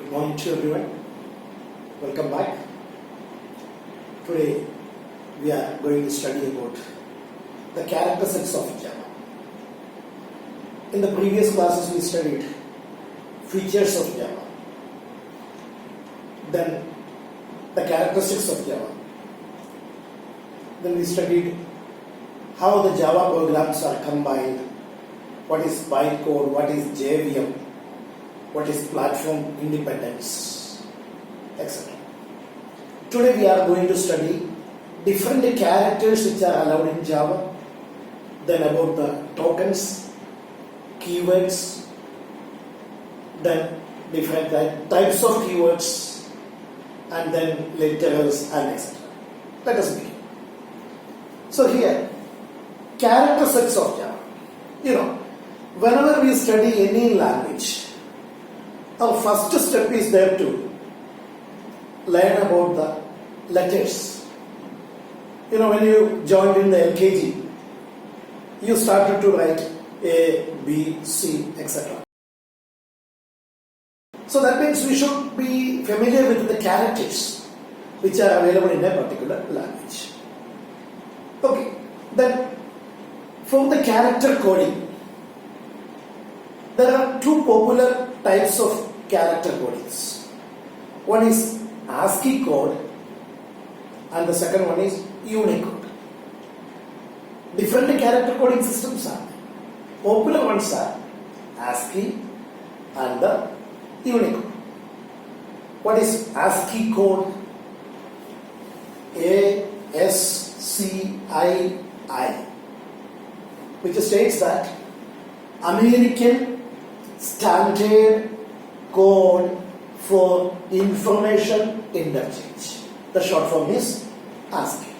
Good morning to everyone. Welcome back. Today we are going to study about the character sets of Java. In the previous classes we studied features of Java, then the characteristics of Java. Then we studied how the Java programs are combined, what is bytecode, what is JVM, what is platform independence, etc. Today we are going to study different characters which are allowed in Java, then about the tokens, keywords, then different types of keywords, and then literals and etc. Let us begin. So here, character sets of Java. Whenever we study any language, our first step is there to learn about the letters. When you joined in the LKG, you started to write A, B, C, etc. So that means we should be familiar with the characters which are available in a particular language. Okay, then for the character coding, there are two popular types of character codings. One is ASCII code and the second one is Unicode. Different character coding systems are. Popular ones are ASCII and the Unicode. What is ASCII code? ASCII, which states that American Standard Code for Information Interchange. The short form is ASCII.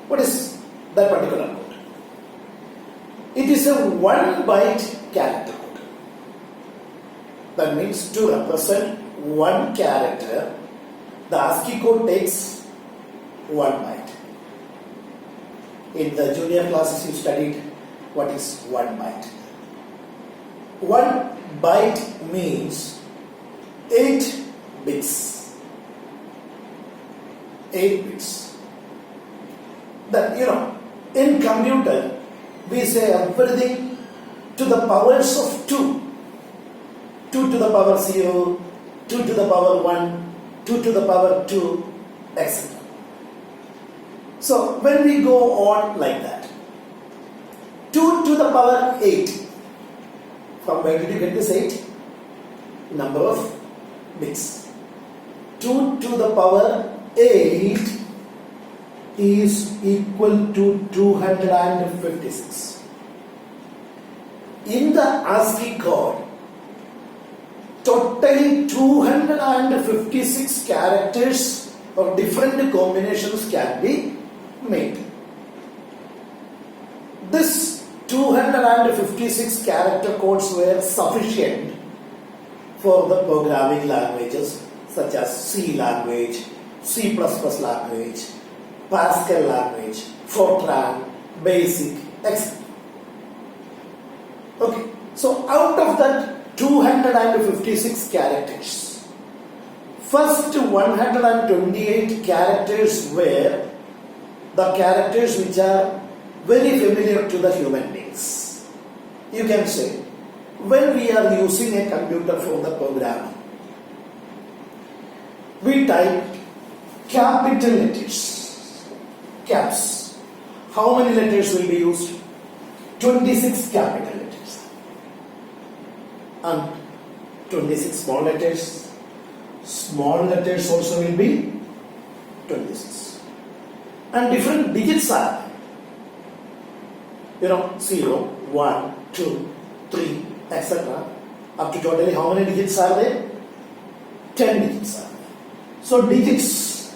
What is that particular code? It is a 1-byte character code. That means to represent one character, the ASCII code takes 1 byte. In the junior classes you studied what is 1 byte. 1 byte means 8 bits. 8 bits. That in computer we say everything to the powers of 2. 2 to the power 0, 2 to the power 1, 2 to the power 2, etc. So when we go on like that, 2 to the power 8. From where did you get this 8? Number of bits. 2 to the power 8 is equal to 256. In the ASCII code, totally 256 characters of different combinations can be made. This 256 character codes were sufficient for the programming languages such as C language, C++ language, Pascal language, Fortran, BASIC, etc. Okay, so out of that 256 characters, first 128 characters were the characters which are very familiar to the human beings. You can say, when we are using a computer for the programming, we type capital letters, caps. How many letters will be used? 26 capital letters. And 26 small letters. Small letters also will be 26. And different digits are 0, 1, 2, 3, etc. Up to totally how many digits are there? 10 digits are there. So digits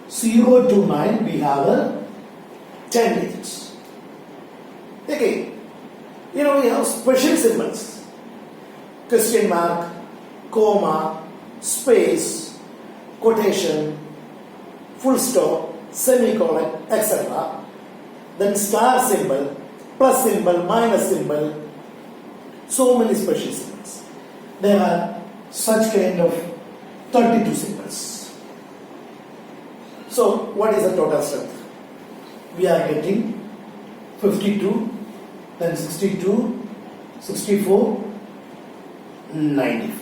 0 to 9 we have 10 digits. Again, we have special symbols. Question mark, comma, space, quotation, full stop, semicolon, etc. Then star symbol, plus symbol, minus symbol, so many special symbols. There are such kind of 32 symbols. So what is the total strength? We are getting 52, then 62, 64, 94.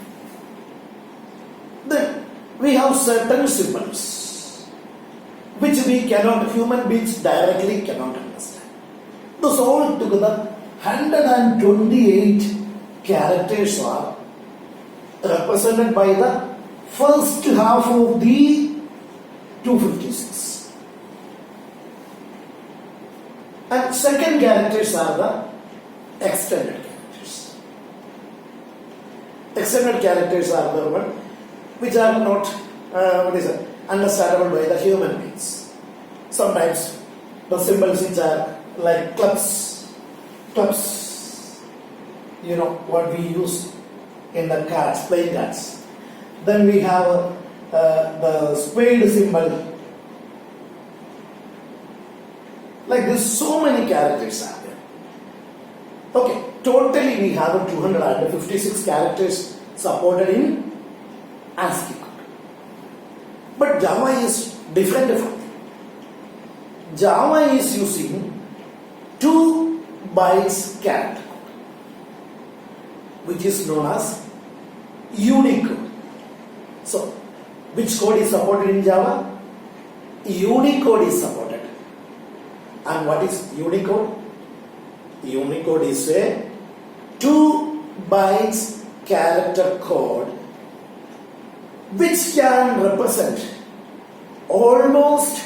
Then we have certain symbols which we cannot, human beings directly cannot understand. Those all together 128 characters are represented by the first half of the 256. And second characters are the extended characters. Extended characters are the one which are not understandable by the human beings. Sometimes the symbols which are like clubs, you know what we use in the cards, playing cards. Then we have the spade symbol. Like this, so many characters are there. Okay, totally we have 256 characters supported in ASCII code. But Java is different from it. Java is using 2 bytes character code, which is known as Unicode. So, which code is supported in Java? Unicode is supported. And what is Unicode? Unicode is a 2 bytes character code which can represent almost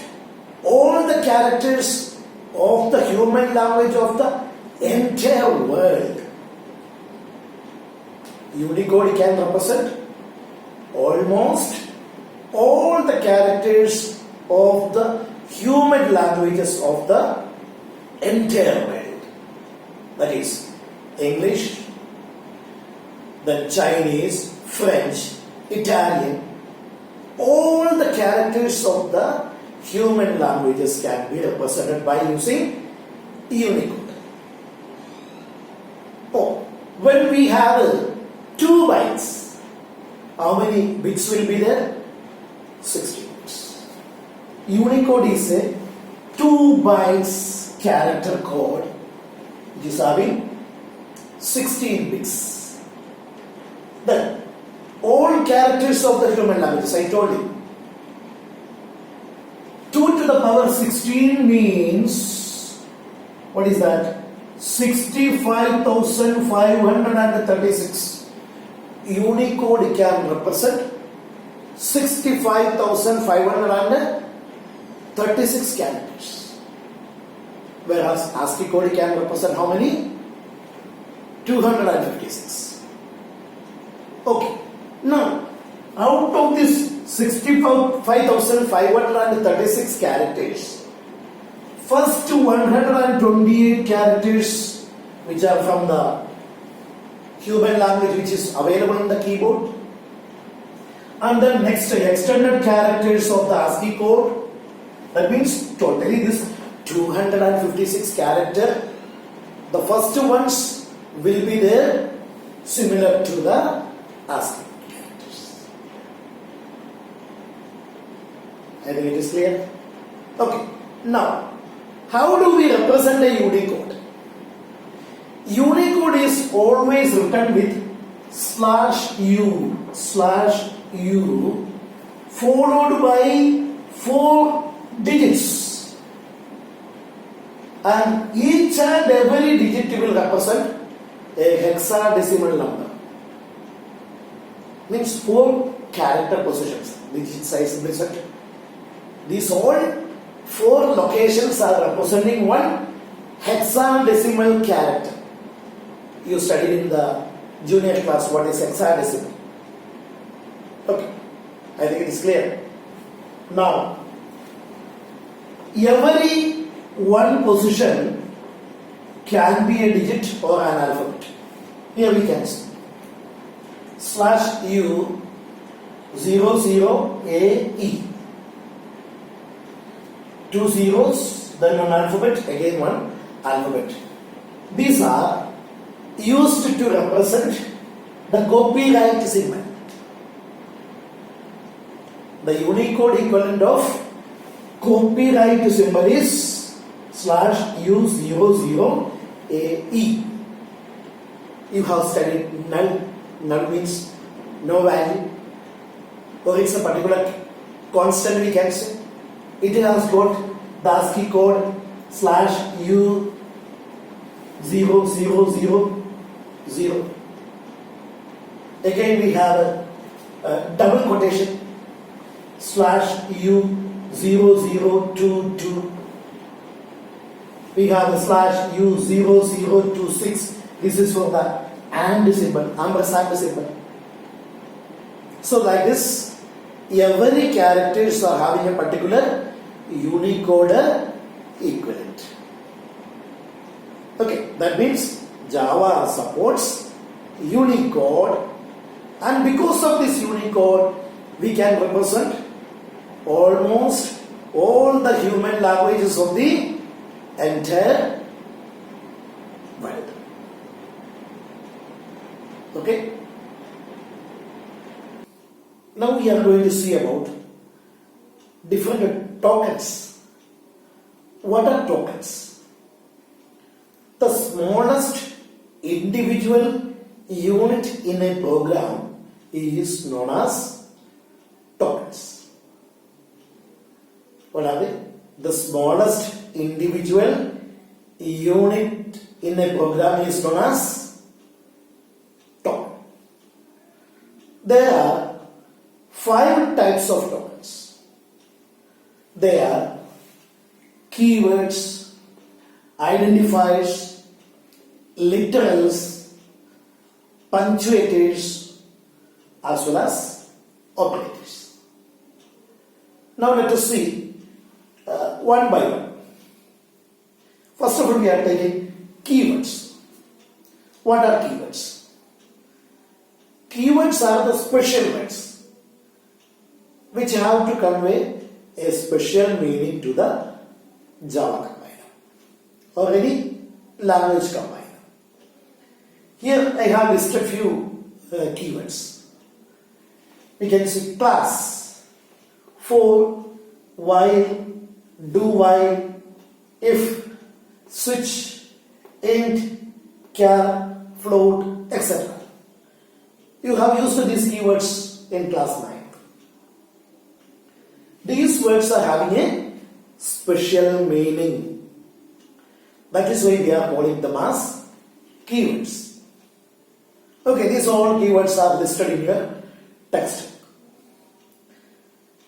all the characters of the human language of the entire world. Unicode can represent almost all the characters of the human languages of the entire world. That is English, then Chinese, French, Italian. All the characters of the human languages can be represented by using Unicode. Oh, when we have 2 bytes, how many bits will be there? 16 bits. Unicode is a 2 bytes character code which is having 16 bits. Then all characters of the human languages, I told you. 2 to the power 16 means, what is that? 65,536. Unicode can represent 65,536 characters. Whereas ASCII code can represent how many? 256. Okay. Now, out of this 65,536 characters, first 128 characters which are from the human language which is available in the keyboard, and then next extended characters of the ASCII code. That means totally this 256 character, the first ones will be there similar to the ASCII characters. I think it is clear. Okay. Now, how do we represent a Unicode? Unicode is always written with /u followed by 4 digits, and each and every digit will represent a hexadecimal number. Means 4 character positions, digit size represent. These all 4 locations are representing one hexadecimal character. You studied in the junior class what is hexadecimal. Okay, I think it is clear. Now, every one position can be a digit or an alphabet. Here we can see /u 00AE. 2 zeros, then one alphabet, again one alphabet. These are used to represent the copyright symbol. The Unicode equivalent of copyright symbol is /U00AE. You have studied null. Null means no value, or it's a particular constant we can say. It has got the ASCII code /U0000. Again we have a double quotation /U0022. We have a /U0026. This is for the AND symbol, ampersand symbol. So like this, every characters are having a particular Unicode equivalent. Okay, that means Java supports Unicode, and because of this Unicode, we can represent almost all the human languages of the entire world. Okay? Now we are going to see about different tokens. What are tokens? The smallest individual unit in a program is known as tokens. What are they? The smallest individual unit in a program is known as token. There are 5 types of tokens. They are keywords, identifiers, literals, punctuators, as well as operators. Now let us see one by one. First of all, we are taking keywords. What are keywords? Keywords are the special words which have to convey a special meaning to the Java compiler or any language compiler. Here I have listed few keywords. We can see class, for, while, do while, if, switch, int, char, float, etc. You have used these keywords in class 9. These words are having a special meaning. That is why we are calling them as keywords. Okay, these all keywords are listed in your text.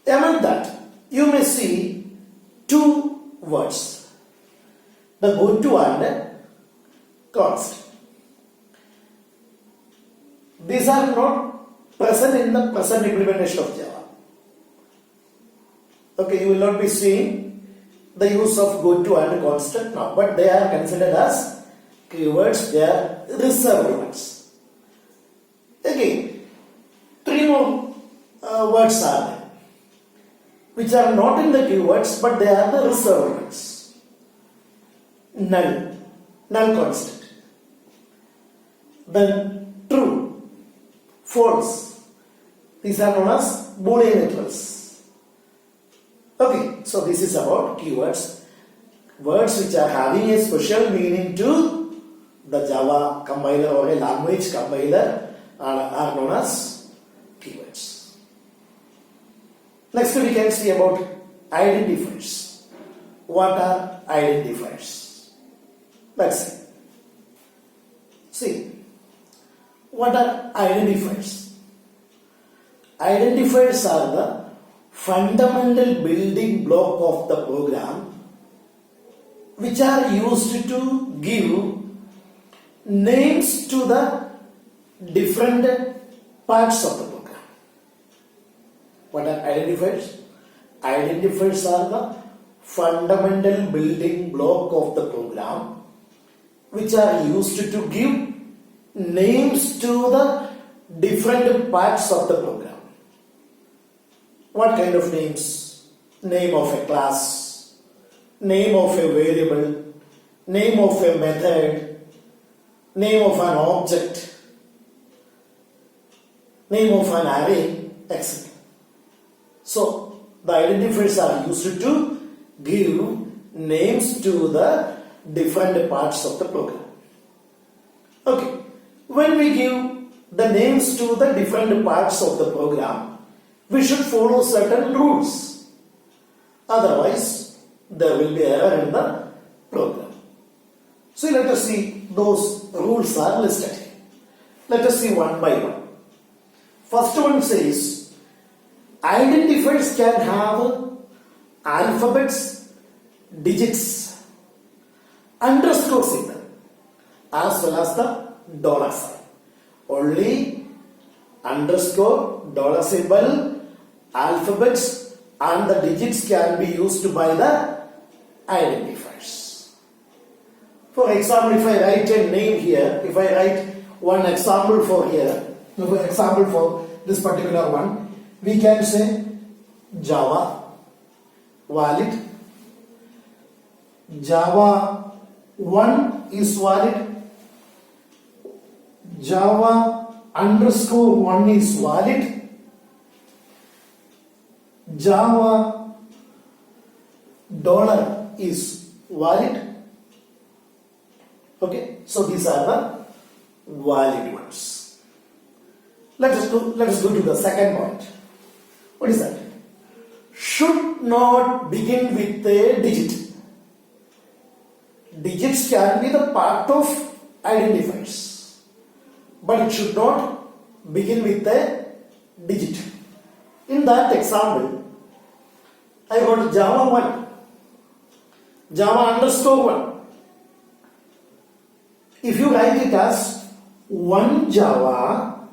Among that, you may see 2 words, the goto and const. These are not present in the present implementation of Java. Okay, you will not be seeing the use of goto and constant now, but they are considered as keywords, they are reserved words. Again, 3 more words are there, which are not in the keywords, but they are the reserved words. Null, null constant. Then true, false. These are known as Boolean literals. Okay, so this is about keywords. Words which are having a special meaning to the Java compiler or a language compiler are known as keywords. Next we can see about identifiers. What are identifiers? Let's see. See, what are identifiers? Identifiers are the fundamental building block of the program which are used to give names to the different parts of the program. What are identifiers? Identifiers are the fundamental building block of the program which are used to give names to the different parts of the program. What kind of names? Name of a class, name of a variable, name of a method, name of an object, name of an array, etc. So the identifiers are used to give names to the different parts of the program. Okay, when we give the names to the different parts of the program, we should follow certain rules. Otherwise, there will be error in the program. So let us see those rules are listed here. Let us see one by one. First one says, identifiers can have alphabets, digits, underscore symbol, as well as the dollar sign. Only underscore, dollar symbol, alphabets and the digits can be used by the identifiers. For example, if I write a name here, if I write one example for here, for example for this particular one, we can say Java, valid. Java 1 is valid. Java underscore 1 is valid. Java dollar is valid. Okay, so these are the valid ones. Let us go to the second point. What is that? Should not begin with a digit. Digits can be the part of identifiers, but it should not begin with a digit. In that example, I got Java 1, Java underscore 1. If you write it as 1 Java,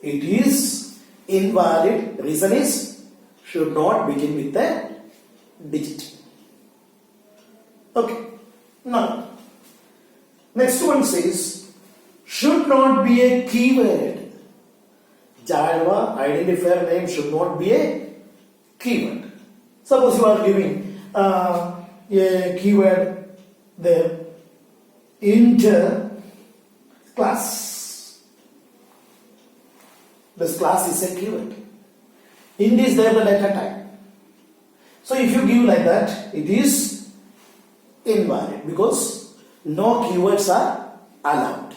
it is invalid. Reason is, should not begin with a digit. Okay. Now, next one says, should not be a keyword. Java identifier name should not be a keyword. Suppose you are giving a keyword there, enter class. This class is a keyword. Int is there, the data type. So if you give like that, it is invalid because no keywords are allowed.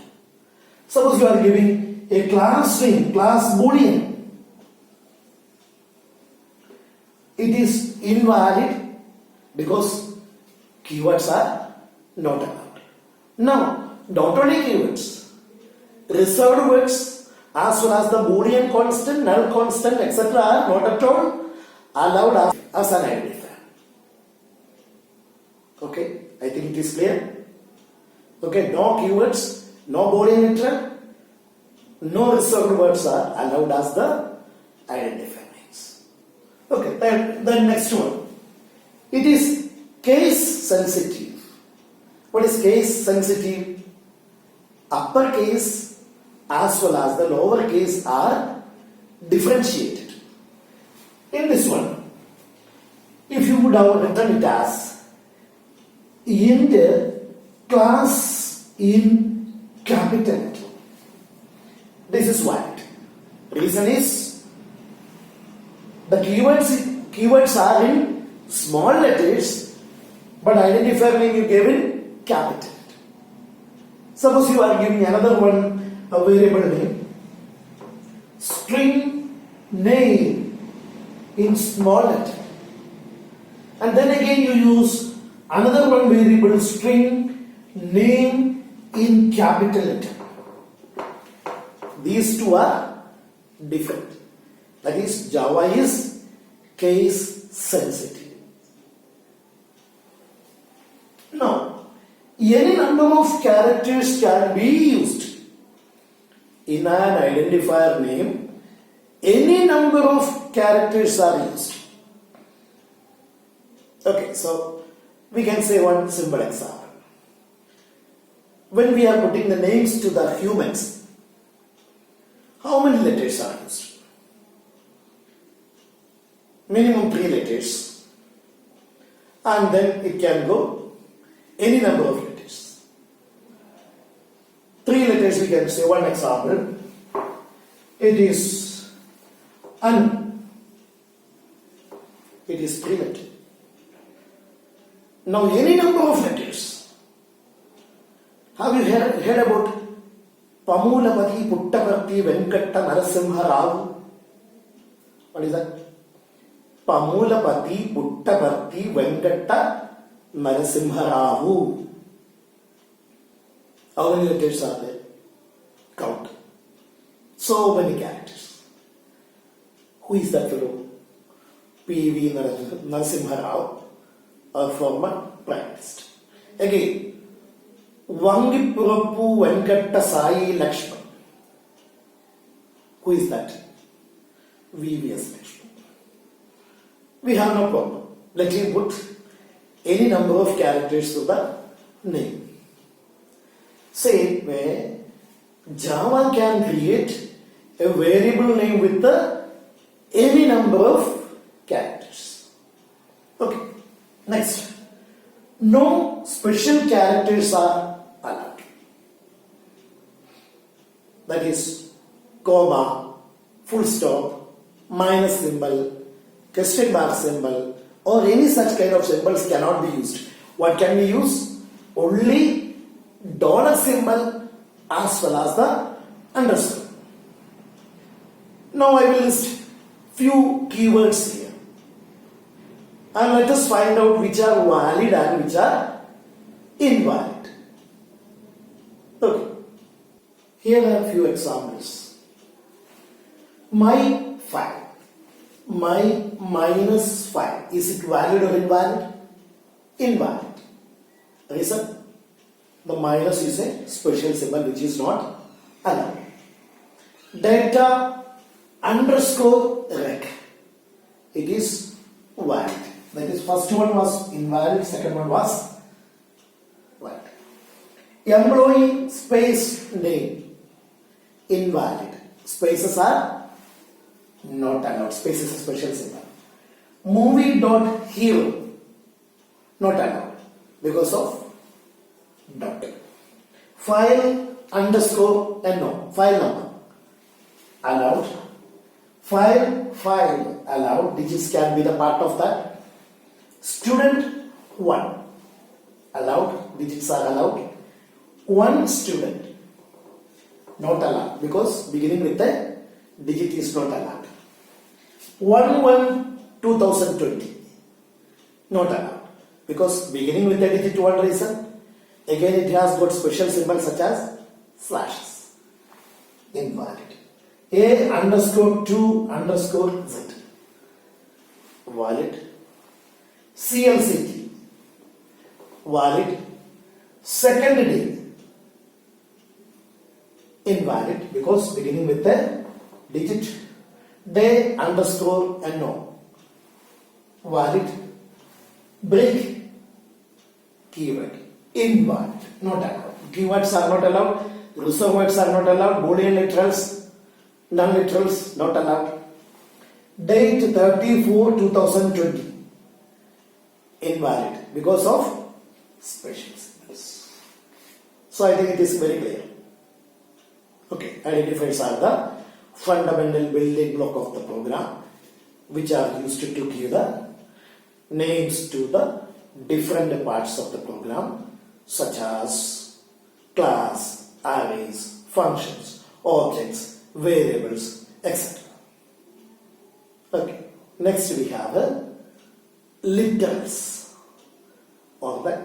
Suppose you are giving a class name, class boolean. It is invalid because keywords are not allowed. Now, not only keywords, reserved words as well as the boolean constant, null constant, etc. are not at all allowed as an identifier. Okay, I think it is clear. Okay, no keywords, no boolean literal, no reserved words are allowed as the identifier names. Okay, then next one. It is case sensitive. What is case sensitive? Uppercase as well as the lowercase are differentiated. In this one, if you would have written it as int class in capital, this is valid. Reason is, the keywords are in small letters, but identifier name you gave in capital. Suppose you are giving another one, a variable name, string name in small letter, and then again you use another one variable, string name in capital letter. These two are different. That is, Java is case sensitive. Now, any number of characters can be used in an identifier name. Any number of characters are used. Okay, so we can say one simple example. When we are putting the names to the humans, how many letters are used? Minimum 3 letters, and then it can go any number of letters. 3 letters we can say. One example, it is an. It is primitive. Now any number of letters. Have you heard about Pamulapati Puttaparthi Venkatta Narasimha Rao? What is that? Pamulapati Puttaparthi Venkatta Narasimha Rao. How many letters are there? Count. So many characters. Who is that fellow? P.V. Narasimha Rao, a former Prime Minister. Again, Vangipurappu Venkatta Sai Lakshman. Who is that? V.V.S. Lakshman. We have no problem. Let him put any number of characters to the name. Same way, Java can create a variable name with any number of characters. Okay, next. No special characters are allowed. That is, comma, full stop, minus symbol, question mark symbol, or any such kind of symbols cannot be used. What can we use? Only dollar symbol as well as the underscore. Now I will list few keywords here. And let us find out which are valid and which are invalid. Okay. Here are a few examples. My 5. My minus 5. Is it valid or invalid? Invalid. Reason? The minus is a special symbol which is not allowed. Data underscore rec. It is valid. That is, first one was invalid, second one was valid. Employee space name. Invalid. Spaces are not allowed. Space is a special symbol. Movie dot hero. Not allowed because of dot. File underscore no. File number. Allowed. File allowed. Digits can be the part of that. Student 1. Allowed. Digits are allowed. One student. Not allowed because beginning with a digit is not allowed. 1/1/2020. Not allowed because beginning with a digit one reason. Again it has got special symbols such as slashes. Invalid. A underscore 2 underscore Z. Valid. CLCT. Valid. Second day. Invalid because beginning with a digit. Day underscore no. Valid. Break. Keyword. Invalid. Not allowed. Keywords are not allowed. Reserved words are not allowed. Boolean literals, non-literals not allowed. Date 34/2020. Invalid because of special symbols. So I think it is very clear. Okay, identifiers are the fundamental building block of the program which are used to give the names to the different parts of the program such as class, arrays, functions, objects, variables, etc. Okay, next we have literals or the